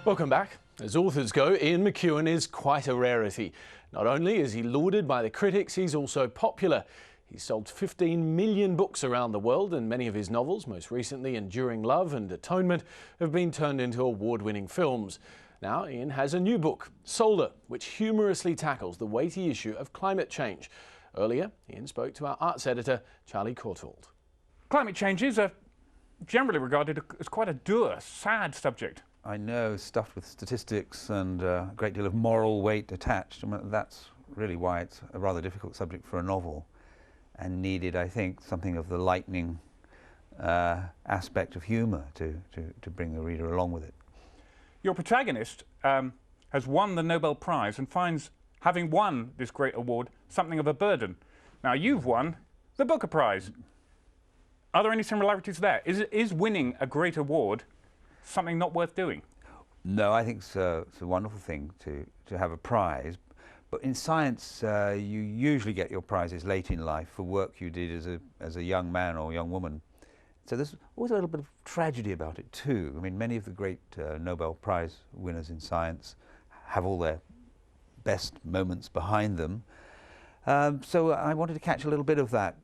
Welcome back. As authors go, Ian McEwan is quite a rarity. Not only is he lauded by the critics, he's also popular. He's sold 15 million books around the world, and many of his novels, most recently Enduring Love and Atonement, have been turned into award-winning films. Now Ian has a new book, Solar, which humorously tackles the weighty issue of climate change. Earlier, Ian spoke to our arts editor, Charlie Courtauld. Climate change is generally regarded as quite a dour, sad subject. I know, stuffed with statistics and a great deal of moral weight attached. I mean, that's really why it's a rather difficult subject for a novel, and needed, I think, something of the lightning aspect of humour to bring the reader along with it. Your protagonist has won the Nobel Prize and finds, having won this great award, something of a burden. Now, you've won the Booker Prize. Are there any similarities there? Is winning a great award something not worth doing? No, I think it's a wonderful thing to have a prize. But in science, you usually get your prizes late in life for work you did as a young man or young woman. So there's always a little bit of tragedy about it too. I mean, many of the great Nobel Prize winners in science have all their best moments behind them. So I wanted to catch a little bit of that,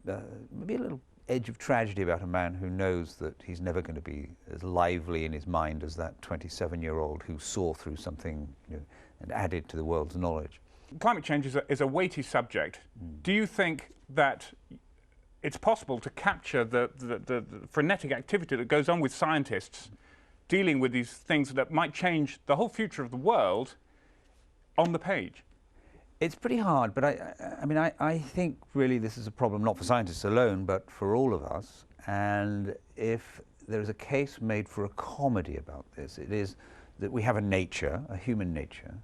maybe a little edge of tragedy about a man who knows that he's never going to be as lively in his mind as that 27-year-old who saw through something, and added to the world's knowledge. Climate change is a weighty subject. Do you think that it's possible to capture the frenetic activity that goes on with scientists dealing with these things that might change the whole future of the world on the page? It's pretty hard, but I think really this is a problem not for scientists alone, but for all of us. And if there is a case made for a comedy about this, it is that we have a nature, a human nature.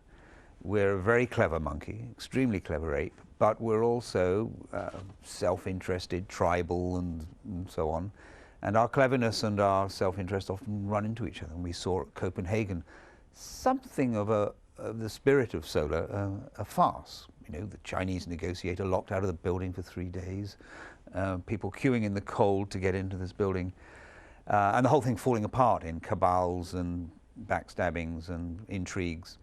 We're a very clever monkey, extremely clever ape, but we're also self-interested, tribal, and so on. And our cleverness and our self-interest often run into each other. And we saw at Copenhagen something of the spirit of Solar, a farce. The Chinese negotiator locked out of the building for 3 days, people queuing in the cold to get into this building, and the whole thing falling apart in cabals and backstabbings and intrigues.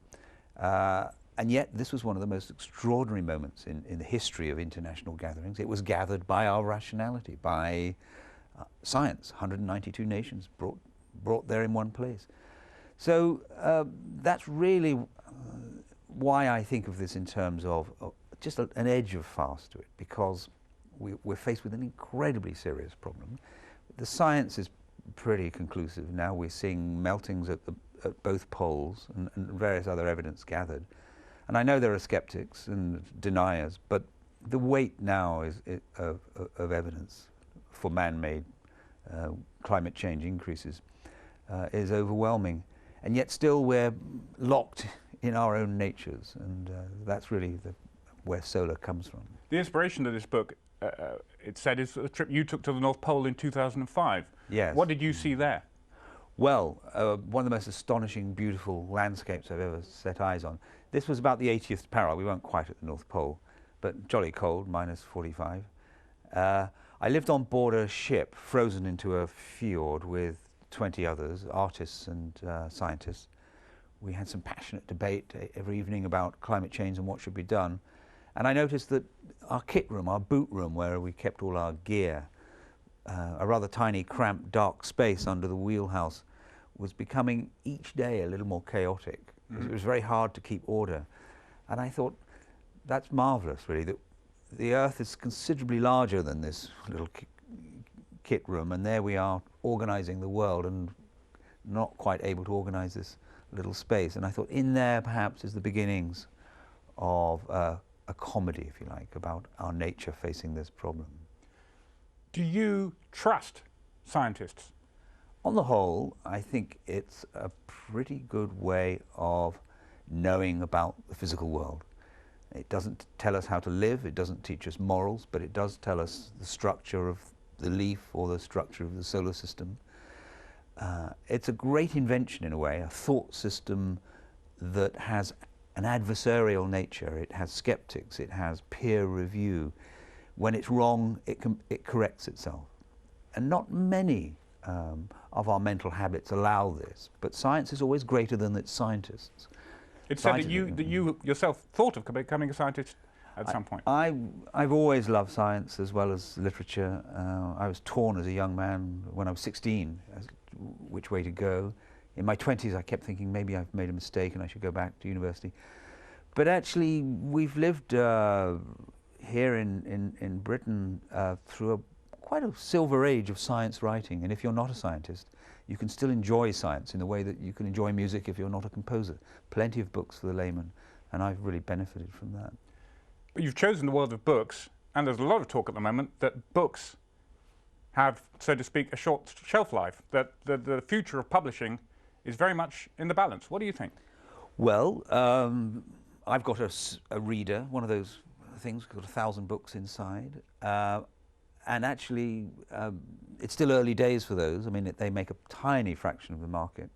And yet this was one of the most extraordinary moments in the history of international gatherings. It was gathered by our rationality, by science, 192 nations brought there in one place. So that's really why I think of this in terms of just an edge of farce to it, because we're faced with an incredibly serious problem. The science is pretty conclusive now. We're seeing meltings at both poles and various other evidence gathered. And I know there are skeptics and deniers, but the weight now of evidence for man-made climate change increases is overwhelming. And yet still we're locked in our own natures, and that's really where Solar comes from. The inspiration of this book, it said, is the trip you took to the North Pole in 2005. Yes. What did you see there? Well, one of the most astonishing, beautiful landscapes I've ever set eyes on. This was about the 80th parallel. We weren't quite at the North Pole, but jolly cold, -45. I lived on board a ship, frozen into a fjord with 20 others, artists and scientists. We had some passionate debate every evening about climate change and what should be done. And I noticed that our kit room, our boot room, where we kept all our gear, a rather tiny, cramped, dark space under the wheelhouse, was becoming each day a little more chaotic. It was very hard to keep order. And I thought, that's marvellous, really, that the Earth is considerably larger than this little kit room, and there we are organising the world and not quite able to organise this little space. And I thought in there perhaps is the beginnings of a comedy, if you like, about our nature facing this problem. Do you trust scientists? On the whole, I think it's a pretty good way of knowing about the physical world. It doesn't tell us how to live, it doesn't teach us morals, but it does tell us the structure of the leaf or the structure of the solar system. It's a great invention in a way, a thought system that has an adversarial nature. It has skeptics, it has peer review. When it's wrong, it corrects itself. And not many of our mental habits allow this. But science is always greater than its scientists. It's said that you yourself thought of becoming a scientist at some point. I've always loved science as well as literature. I was torn as a young man when I was 16 as which way to go. In my 20s I kept thinking maybe I've made a mistake and I should go back to university. But actually we've lived here in Britain through quite a silver age of science writing, and if you're not a scientist you can still enjoy science in the way that you can enjoy music if you're not a composer. Plenty of books for the layman, and I've really benefited from that. But you've chosen the world of books, and there's a lot of talk at the moment that books have, so to speak, a short shelf life, that the future of publishing is very much in the balance. What do you think? Well, I've got a reader, one of those things, got 1,000 books inside, and actually it's still early days for those. I mean, they make a tiny fraction of the market,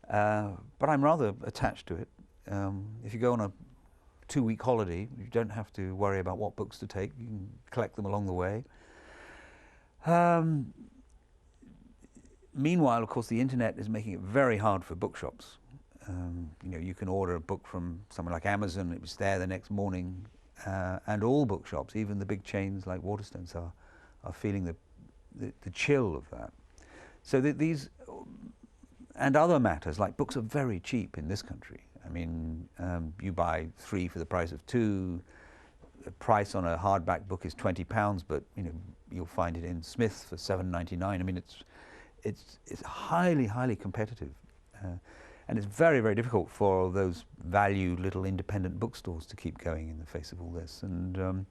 but I'm rather attached to it. If you go on a 2-week holiday, you don't have to worry about what books to take. You can collect them along the way. Meanwhile, of course, the internet is making it very hard for bookshops. You know, you can order a book from somewhere like Amazon, it was there the next morning, and all bookshops, even the big chains like Waterstones, are feeling the chill of that. So these and other matters, like books are very cheap in this country. I mean, you buy 3 for the price of 2. The price on a hardback book is £20, but you know you'll find it in Smith's for £7.99. I mean, it's highly competitive, and it's very difficult for those valued little independent bookstores to keep going in the face of all this. And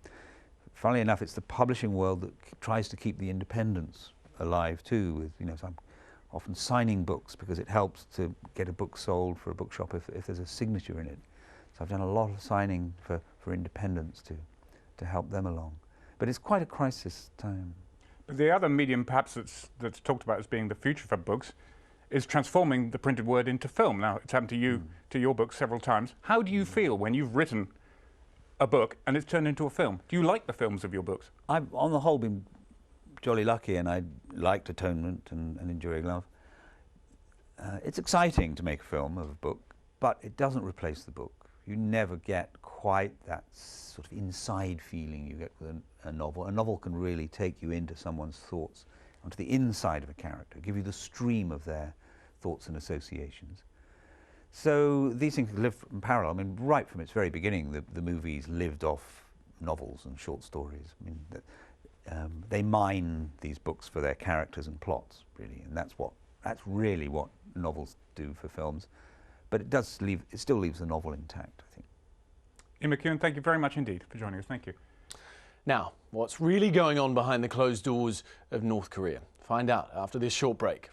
funnily enough, it's the publishing world that tries to keep the independence alive too. With, you know, so I'm often signing books because it helps to get a book sold for a bookshop if there's a signature in it. So I've done a lot of signing for independents to help them along. But it's quite a crisis time. But the other medium perhaps that's talked about as being the future for books is transforming the printed word into film. Now, it's happened to you, to your book several times. How do you feel when you've written a book and it's turned into a film? Do you like the films of your books? I've, on the whole, been jolly lucky, and I liked Atonement and Enduring Love. It's exciting to make a film of a book, but it doesn't replace the book. You never get quite that sort of inside feeling you get with a novel. A novel can really take you into someone's thoughts, onto the inside of a character, give you the stream of their thoughts and associations. So these things live in parallel. I mean, right from its very beginning, the movies lived off novels and short stories. I mean, they mine these books for their characters and plots, really, and that's really what novels do for films. But it still leaves the novel intact, I think. Ian McEwan, thank you very much indeed for joining us. Thank you. Now, what's really going on behind the closed doors of North Korea? Find out after this short break.